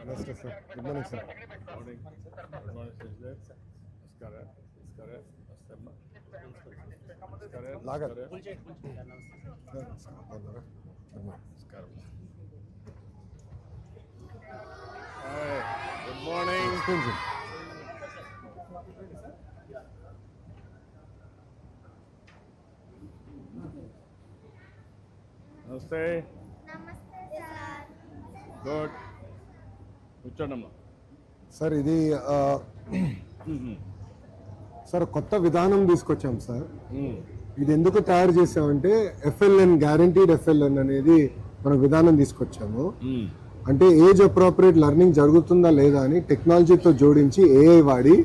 ನಮಸ್ತೆ sir. Good morning sir. Morning. Good morning, Sajid. Namaskar. Namaskar. Namaste. Namaskar. లాగా. Namaskar. నమస్కారం. Hi. Good morning. నమస్తే. Good. కూర్చోండమ్మా. Sir ఇది sir కొత్త విధానం తీసుకొచ్చాం సార్. ఇది ఎందుకు తయారు చేసామంటే ఎఫ్ఎల్ఎన్, గ్యారంటీడ్ ఎఫ్ఎల్ఎన్ అనేది మన విధానం తీసుకొచ్చాము. అంటే ఏజ్ అప్రోప్రియేట్ లెర్నింగ్ జరుగుతుందా లేదా అని టెక్నాలజీతో జోడించి, ఏఐ వాడి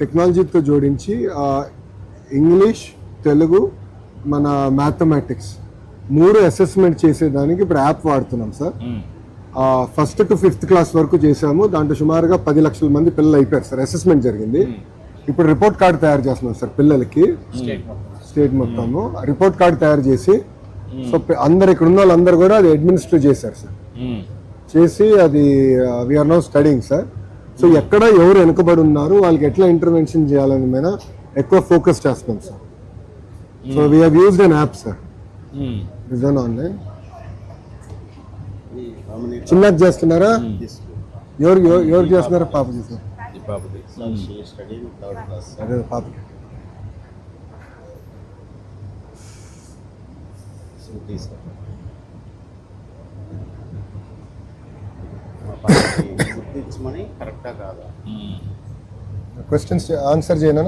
టెక్నాలజీతో జోడించి ఇంగ్లీష్, తెలుగు, మన మ్యాథమెటిక్స్ 3 అసెస్మెంట్ చేసేదానికి ఇప్పుడు యాప్ వాడుతున్నాం sir. 1st to 5th class వరకు చేసాము. దాంట్లో సుమారుగా 10 లక్షల మంది పిల్లలు అయిపోయారు సార్. అసెస్మెంట్ జరిగింది. ఇప్పుడు రిపోర్ట్ కార్డు తయారు చేస్తున్నాం సార్ పిల్లలకి, స్టేట్ మొత్తము రిపోర్ట్ కార్డు తయారు చేసి, సో అందరు ఇక్కడ ఉన్న వాళ్ళందరూ కూడా అది అడ్మినిస్టర్ చేశారు సార్. చేసి అది we are now studying sir. So ఎక్కడ ఎవరు వెనుకబడి ఉన్నారు, వాళ్ళకి ఎట్లా ఇంటర్వెన్షన్ చేయాలని మీద ఎక్కువ ఫోకస్ చేస్తున్నాం sir. So we have used an app sir. Risen online చిన్నది చేస్తున్నారా? ఎవరు చేస్తున్నారా? పాప చేస్తారు. అదే పాప. క్వశ్చన్స్ ఆన్సర్ చేయనా?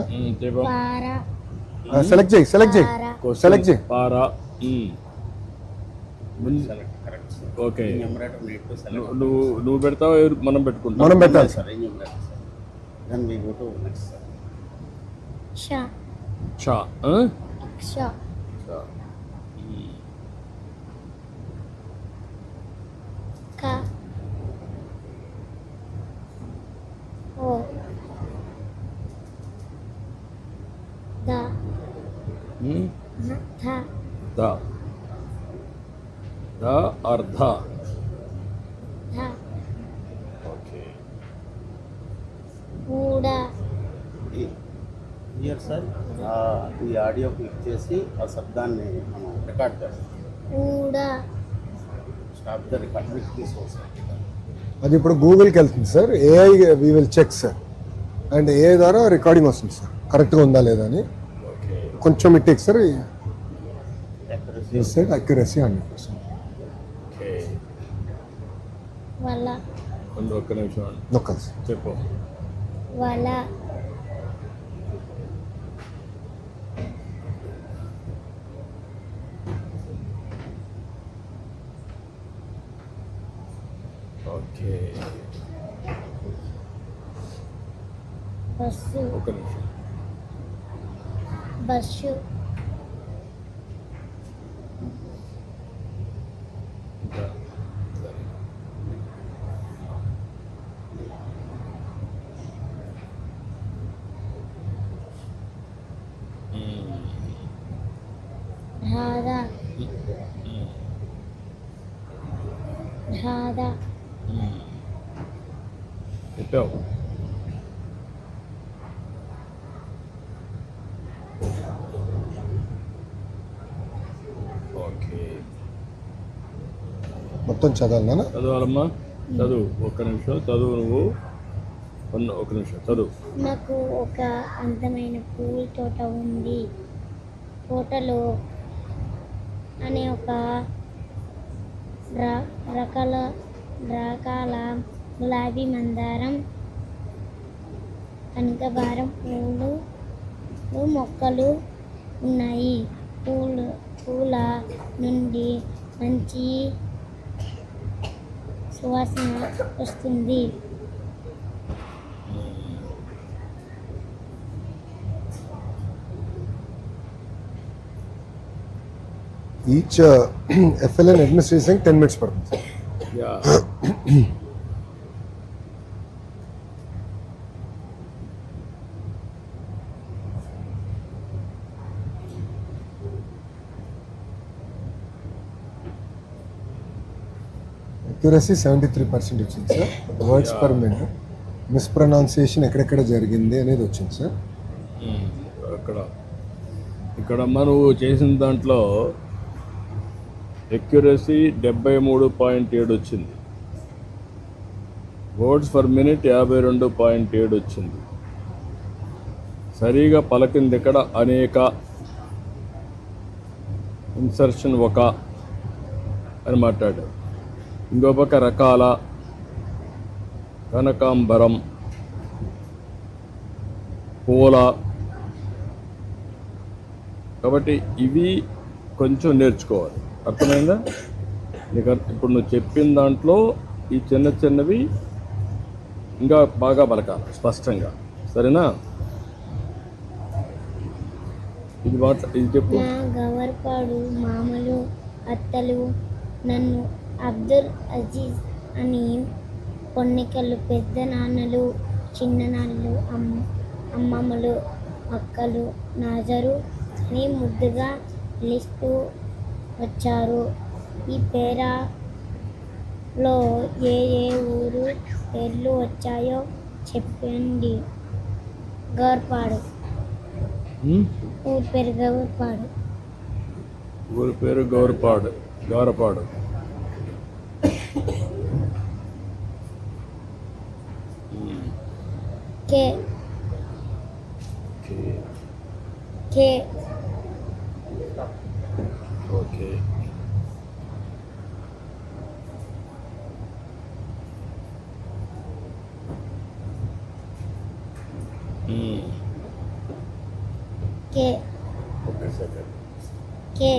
సెలెక్ట్ చేయి. ఓకే. నువ్వు పెడతావా? మనం పెట్టుకుంటాం. మనం పెట్టాలి సార్. అర్ధ. ఓకే. హియర్ సార్ ఈ ఆడియో క్లిక్ చేసి ఆ శబ్దాన్ని మనం రికార్డ్ చేస్తాం. స్టాప్ ద రికార్డ్ తీసుకోవాలి. అది ఇప్పుడు గూగుల్కి వెళ్తుంది sir. AI we will check sir. And AI ద్వారా రికార్డింగ్ వస్తుంది సార్, కరెక్ట్గా ఉందా లేదా అని. కొంచెం ఇట్ సార్. అక్యురసీ 100%. ఒక్క నిమిషం నొక్కాలి సార్. చెప్పు. ఓకే. ఒక్క నిమిషం. బస్సు. చెప్పావు. ఓకే. మొత్తం చదవాలన్నా? చదవాలమ్మా. చదువు. ఒక్క నిమిషం చదువు. నువ్వు ఒక నిమిషం చదువు. నాకు ఒక అందమైన పూల తోట ఉంది. తోటలో అనే ఒక రకాల గులాబీ, మందారం, కనకాంబరం పూలు మొక్కలు ఉన్నాయి. పూల నుండి మంచి సువాసన వస్తుంది. ఈచ్ ఎఫ్ఎల్ఎన్ అడ్మినిస్ట్రేషన్ 10 minutes పడుతుంది. అక్యురసీ 73% వచ్చింది సార్. వర్డ్స్ పర్ మినిట్, మిస్ప్రొనౌన్సియేషన్ ఎక్కడెక్కడ జరిగింది అనేది వచ్చింది సార్. ఇక్కడ నువ్వు చేసిన దాంట్లో ఎక్యురసీ 73.7 వచ్చింది, వర్డ్స్ పర్ మినిట్ 52.7 వచ్చింది. సరిగా పలికింది ఇక్కడ అనేక, ఇన్సర్షన్ ఒక అని మాట్లాడాడు. ఇంకో పక్క రకాల, కనకాంబరం, పూల. కాబట్టి ఇవి కొంచెం నేర్చుకోవాలి. అర్థమైందా నీకు? ఇప్పుడు నువ్వు చెప్పిన దాంట్లో ఈ చిన్న చిన్నవి ఇంకా బాగా పలకాలి స్పష్టంగా, సరేనా? ఇది చెప్పు. నా గవర్పాడు మామలు అత్తలు నన్ను అబ్దుల్ అజీజ్ అని, పొన్నికలు పెద్ద నాన్నలు చిన్న నాన్నలు అమ్మమ్మలు అక్కలు నాజరు అని ముద్దుగా పిలుస్తూ వచ్చారు. ఈ పేరాలో ఏ ఏ ఊరు పేర్లు వచ్చాయో చెప్పండి. గవర్పాడు, ఊరి పేరు గవర్పాడు. ఊరి పేరు గౌరపాడు. కే ఓకే. కే ఓకే సెకండ్. కే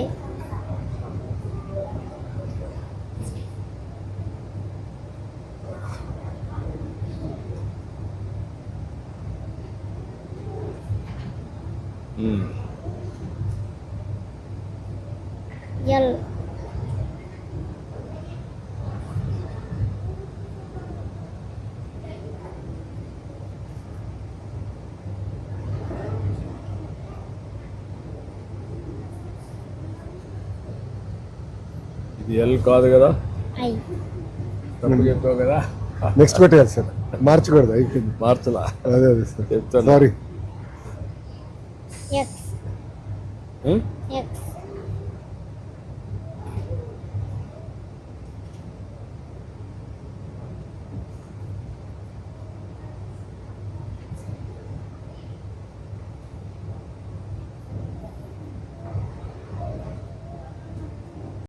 ఎల్ ఇది ఎల్ కాదు కదా, ఐ తప్పు చెప్పావు కదా. నెక్స్ట్ పెట్టేయాలి సార్, మార్చకూడదు, అయిపోయింది. మార్చలా అదే సార్, చెప్తాను. సారీ. ఎక్స్ ఉం? ఎక్స్